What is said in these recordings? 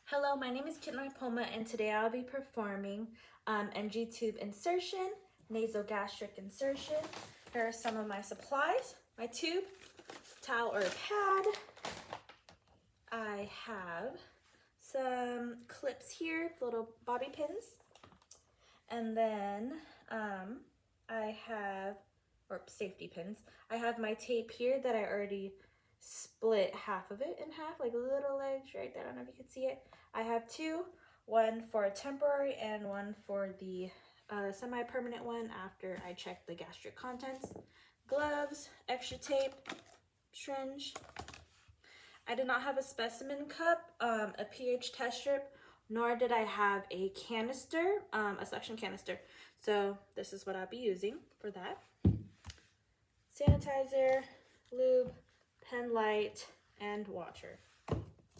Hello, my name is Kitnoy Poma, and today I'll be performing NG tube insertion, nasogastric insertion. Here are some of my supplies: my tube, towel or pad. I have some clips here, little bobby pins, and then I have, or safety pins. I have my tape here that I already split half of it in half, like little legs right there. I don't know if you can see it. I have two, one for temporary and one for the semi-permanent one after I check the gastric contents. Gloves, extra tape, syringe. I did not have a specimen cup, a pH test strip, nor did I have a canister, a suction canister. So this is what I'll be using for that. Sanitizer, lube, pen light, and water.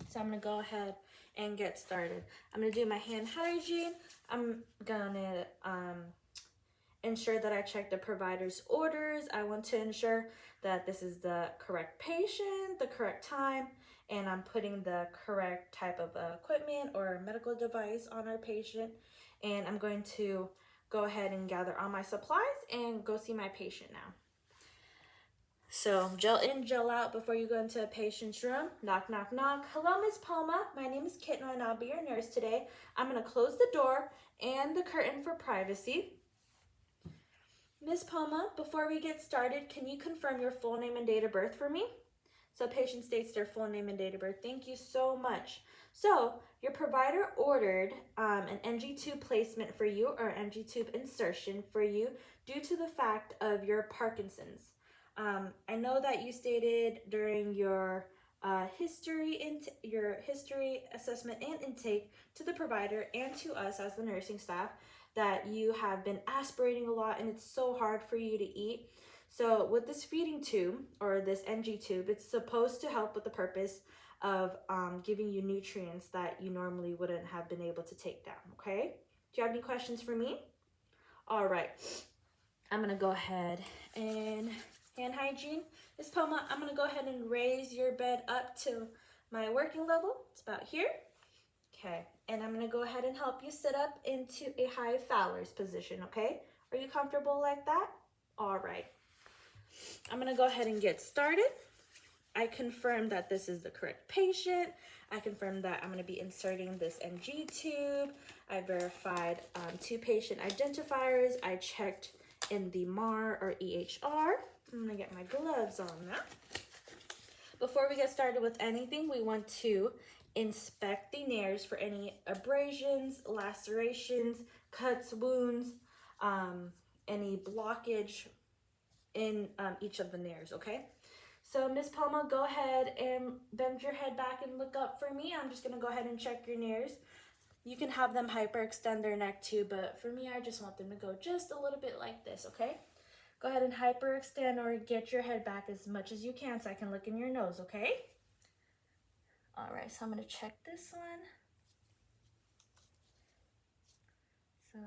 So I'm gonna go ahead and get started. I'm gonna do my hand hygiene. I'm gonna ensure that I check the provider's orders. I want to ensure that this is the correct patient, the correct time, and I'm putting the correct type of equipment or medical device on our patient. And I'm going to go ahead and gather all my supplies and go see my patient now. So gel in, gel out before you go into a patient's room. Knock, knock, knock. Hello, Miss Palma. My name is Kitten and I'll be your nurse today. I'm gonna close the door and the curtain for privacy. Miss Palma, before we get started, can you confirm your full name and date of birth for me? So patient states their full name and date of birth. Thank you so much. So your provider ordered an NG tube placement for you, or NG tube insertion for you, due to the fact of your Parkinson's. I know that you stated during your history assessment and intake to the provider and to us as the nursing staff that you have been aspirating a lot and it's so hard for you to eat. So with this feeding tube, or this NG tube, it's supposed to help with the purpose of giving you nutrients that you normally wouldn't have been able to take down, okay? Do you have any questions for me? All right, I'm gonna go ahead and hand hygiene. Miss Poma, I'm gonna go ahead and raise your bed up to my working level. It's about here. Okay, and I'm gonna go ahead and help you sit up into a high Fowler's position, okay? Are you comfortable like that? All right. I'm gonna go ahead and get started. I confirm that this is the correct patient. I confirm that I'm gonna be inserting this NG tube. I verified 2 patient identifiers. I checked in the MAR or EHR. I'm gonna get my gloves on now. Before we get started with anything, we want to inspect the nares for any abrasions, lacerations, cuts, wounds, any blockage in each of the nares, okay? So Miss Palma, go ahead and bend your head back and look up for me. I'm just gonna go ahead and check your nares. You can have them hyperextend their neck too, but for me, I just want them to go just a little bit like this, okay? Go ahead and hyperextend or get your head back as much as you can so I can look in your nose, okay? All right, so I'm gonna check this one. So,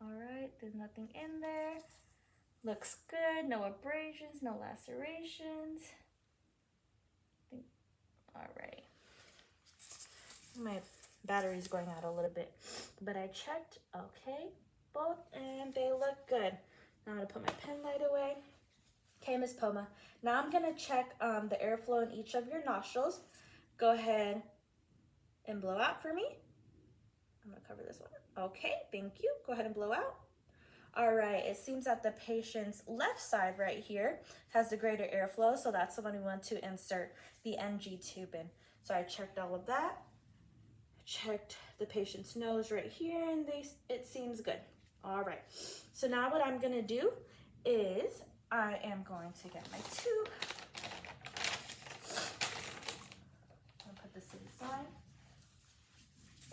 all right, there's nothing in there. Looks good, no abrasions, no lacerations. All right. My battery's going out a little bit, but I checked, okay, both, and they look good. Now I'm gonna put my pen light away. Okay, Miss Poma, now I'm gonna check the airflow in each of your nostrils. Go ahead and blow out for me. I'm gonna cover this one. Okay, thank you. Go ahead and blow out. All right, it seems that the patient's left side right here has the greater airflow, so that's the one we want to insert the NG tube in. So I checked all of that. Checked the patient's nose right here, and it seems good. All right, so now what I'm gonna do is I am going to get my tube. I'll put this to the side,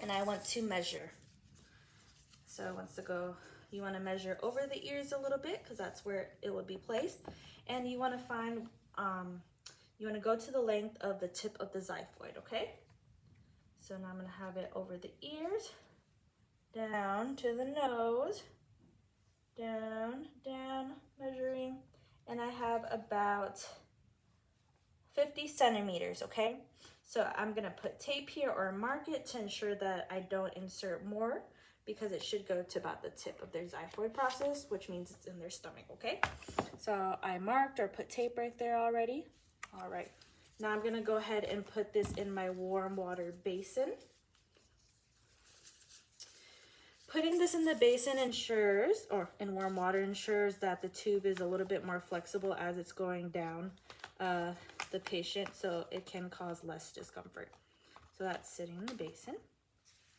and I want to measure. So it wants to go, you want to measure over the ears a little bit because that's where it would be placed, and you want to find, you want to go to the length of the tip of the xiphoid, okay? So now I'm gonna have it over the ears, down to the nose, down, down, measuring, and I have about 50 centimeters, okay? So I'm gonna put tape here or mark it to ensure that I don't insert more, because it should go to about the tip of their xiphoid process, which means it's in their stomach, okay? So I marked or put tape right there already. All right, now I'm gonna go ahead and put this in my warm water basin. Putting this in the basin ensures, or in warm water, ensures that the tube is a little bit more flexible as it's going down the patient, so it can cause less discomfort. So that's sitting in the basin.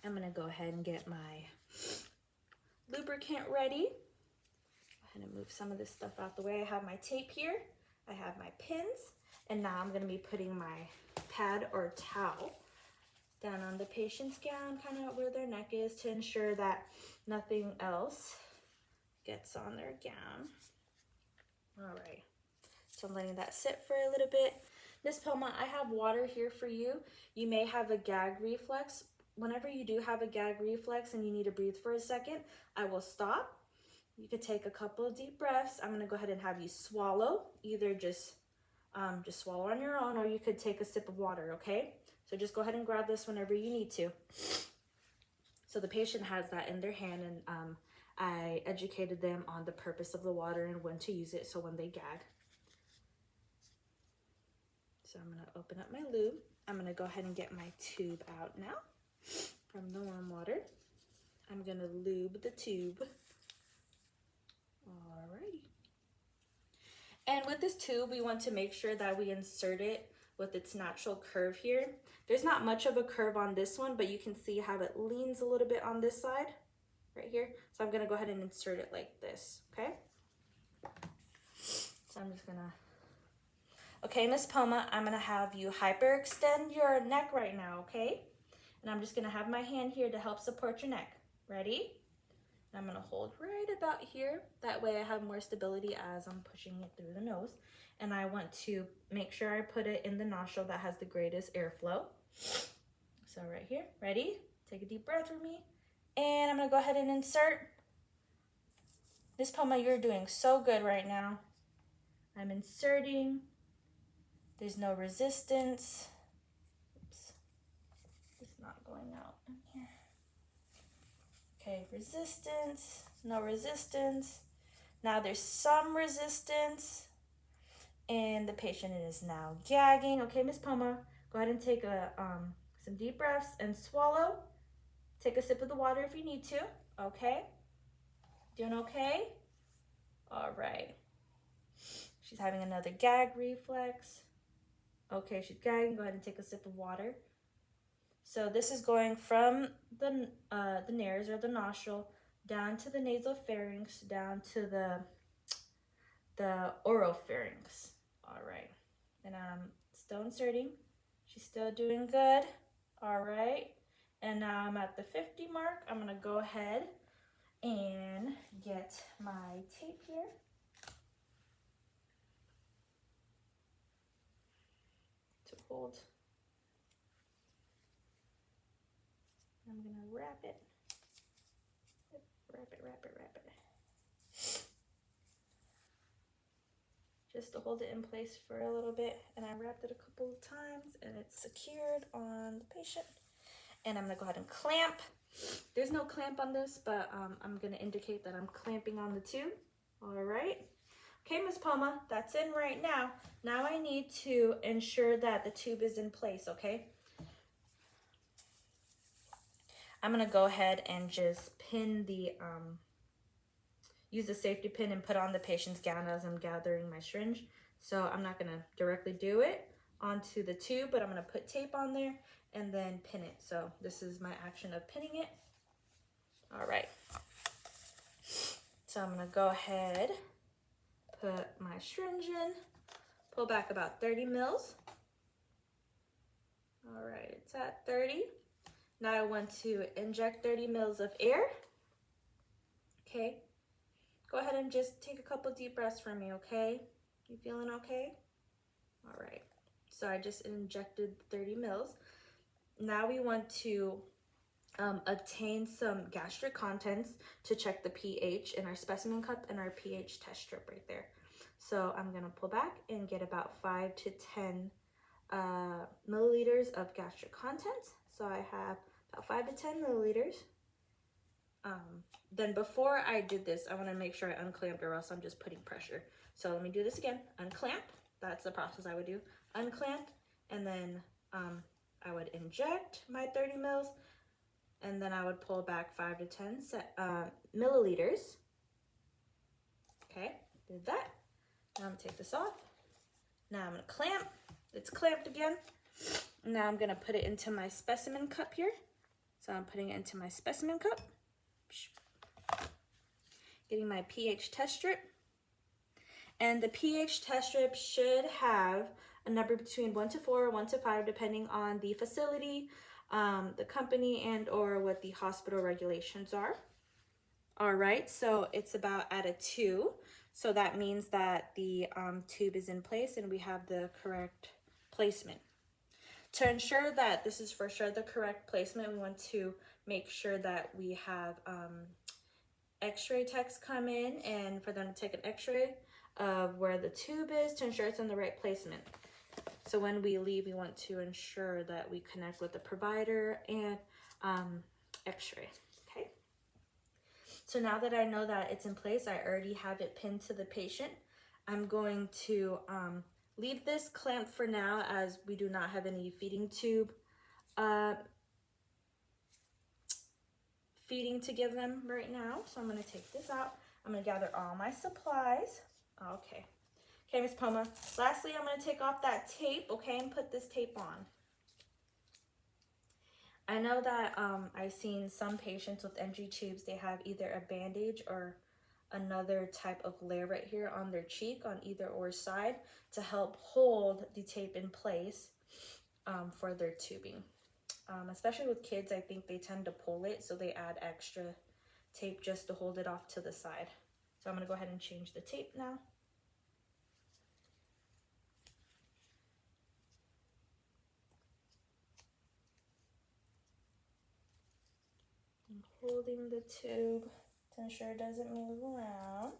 I'm gonna go ahead and get my lubricant ready. Go ahead and move some of this stuff out the way. I have my tape here, I have my pins, and now I'm gonna be putting my pad or towel down on the patient's gown, kind of where their neck is, to ensure that nothing else gets on their gown. All right, so I'm letting that sit for a little bit. Miss Poma, I have water here for you. You may have a gag reflex. Whenever you do have a gag reflex and you need to breathe for a second, I will stop. You could take a couple of deep breaths. I'm gonna go ahead and have you swallow, either just swallow on your own, or you could take a sip of water, okay? So just go ahead and grab this whenever you need to. So the patient has that in their hand, and I educated them on the purpose of the water and when to use it, so when they gag. So I'm gonna open up my lube. I'm gonna go ahead and get my tube out now from the warm water. I'm gonna lube the tube. Alrighty. And with this tube, we want to make sure that we insert it with its natural curve here. There's not much of a curve on this one, but you can see how it leans a little bit on this side, right here. So I'm gonna go ahead and insert it like this, okay? So I'm just gonna, okay, Miss Poma, I'm gonna have you hyperextend your neck right now, okay? And I'm just gonna have my hand here to help support your neck. Ready? And I'm gonna hold right about here. That way I have more stability as I'm pushing it through the nose. And I want to make sure I put it in the nostril that has the greatest airflow. So right here, ready? Take a deep breath with me. And I'm gonna go ahead and insert. Miss Poma, you're doing so good right now. I'm inserting. There's no resistance. Oops, it's not going out in here. Okay, resistance, no resistance. Now there's some resistance, and the patient is now gagging. Okay, Miss Poma, go ahead and take some deep breaths and swallow. Take a sip of the water if you need to, okay? Doing okay? All right. She's having another gag reflex. Okay, she's gagging. Go ahead and take a sip of water. So this is going from the nares or the nostril down to the nasopharynx, down to the oropharynx. All right, and I'm still inserting. She's still doing good. All right, and now I'm at the 50 mark. I'm gonna go ahead and get my tape here. To hold. I'm gonna wrap it. Wrap it. Just to hold it in place for a little bit. And I wrapped it a couple of times and it's secured on the patient. And I'm gonna go ahead and clamp. There's no clamp on this, but I'm gonna indicate that I'm clamping on the tube. All right. Okay, Miss Poma, that's in right now. Now I need to ensure that the tube is in place, okay? I'm gonna go ahead and just pin the, use the safety pin and put on the patient's gown as I'm gathering my syringe. So I'm not gonna directly do it onto the tube, but I'm gonna put tape on there and then pin it. So this is my action of pinning it. All right. So I'm gonna go ahead, put my syringe in, pull back about 30 mils. All right, it's at 30. Now I want to inject 30 mils of air. Okay, go ahead and just take a couple deep breaths for me, okay? You feeling okay? All right, so I just injected 30 mils. Now we want to obtain some gastric contents to check the pH in our specimen cup and our pH test strip right there. So I'm gonna pull back and get about 5 to 10 milliliters of gastric contents. So I have about 5 to 10 milliliters. Then before I did this, I want to make sure I unclamped, or else I'm just putting pressure. So let me do this again. Unclamp. That's the process I would do. Unclamp, and then I would inject my 30 mils, and then I would pull back 5 to 10 milliliters. Okay, did that. Now I'm gonna take this off. Now I'm gonna clamp. It's clamped again. Now I'm gonna put it into my specimen cup here. So I'm putting it into my specimen cup. Getting my pH test strip. And the pH test strip should have a number between 1 to 4 or 1 to 5, depending on the facility, the company, and or what the hospital regulations are. All right, so it's about at a 2. So that means that the tube is in place and we have the correct placement. To ensure that this is for sure the correct placement, we want to make sure that we have x-ray techs come in and for them to take an x-ray of where the tube is to ensure it's in the right placement. So when we leave, we want to ensure that we connect with the provider and x-ray. Okay. So now that I know that it's in place, I already have it pinned to the patient. I'm going to leave this clamped for now, as we do not have any feeding tube feeding to give them right now. So I'm going to take this out. I'm going to gather all my supplies. Okay. Okay, Miss Poma. Lastly, I'm going to take off that tape, okay, and put this tape on. I know that I've seen some patients with NG tubes, they have either a bandage or another type of layer right here on their cheek on either or side to help hold the tape in place for their tubing. Especially with kids, I think they tend to pull it, so they add extra tape just to hold it off to the side. So I'm going to go ahead and change the tape now. I'm holding the tube to ensure it doesn't move around.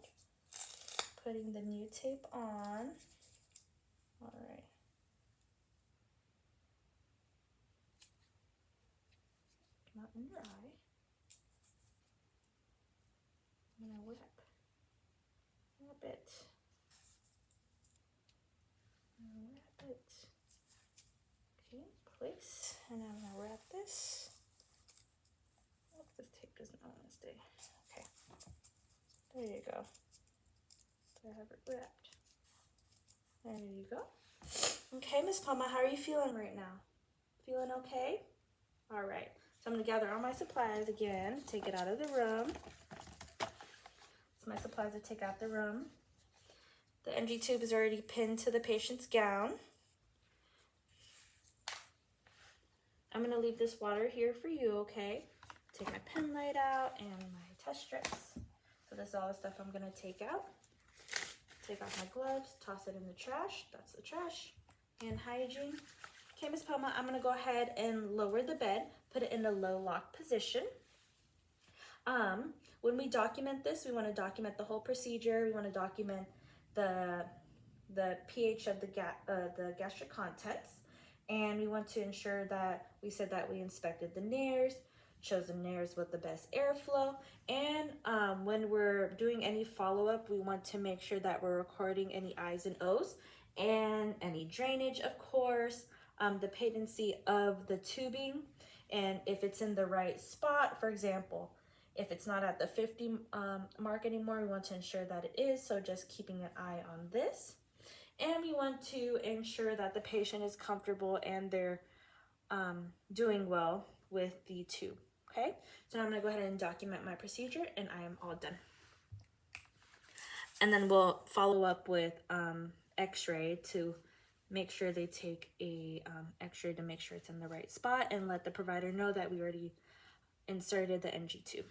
Putting the new tape on. All right. Not in your eye. I'm gonna wrap it. Wrap it. Okay, place. And I'm gonna wrap this. Oh, this tape does not want to stay. Okay. There you go. So I have it wrapped. There you go. Okay, Miss Palma, how are you feeling right now? Feeling okay? All right. So I'm going to gather all my supplies again, take it out of the room. So my supplies to take out the room. The NG tube is already pinned to the patient's gown. I'm going to leave this water here for you, okay? Take my pen light out and my test strips. So this is all the stuff I'm going to take out. Take off my gloves, toss it in the trash. That's the trash. Hand hygiene. Okay, Ms. Palma, I'm going to go ahead and lower the bed, put it in a low lock position. When we document this, we want to document the whole procedure. We want to document the pH of the gastric contents, and we want to ensure that we said that we inspected the nares, chosen nares with the best airflow, and when we're doing any follow-up, we want to make sure that we're recording any I's and O's and any drainage, of course, the patency of the tubing, and if it's in the right spot. For example, if it's not at the 50 mark anymore, we want to ensure that it is, so just keeping an eye on this. And we want to ensure that the patient is comfortable and they're doing well with the tube, okay? So now I'm gonna go ahead and document my procedure, and I am all done. And then we'll follow up with x-ray to make sure they take a x-ray to make sure it's in the right spot and let the provider know that we already inserted the NG tube.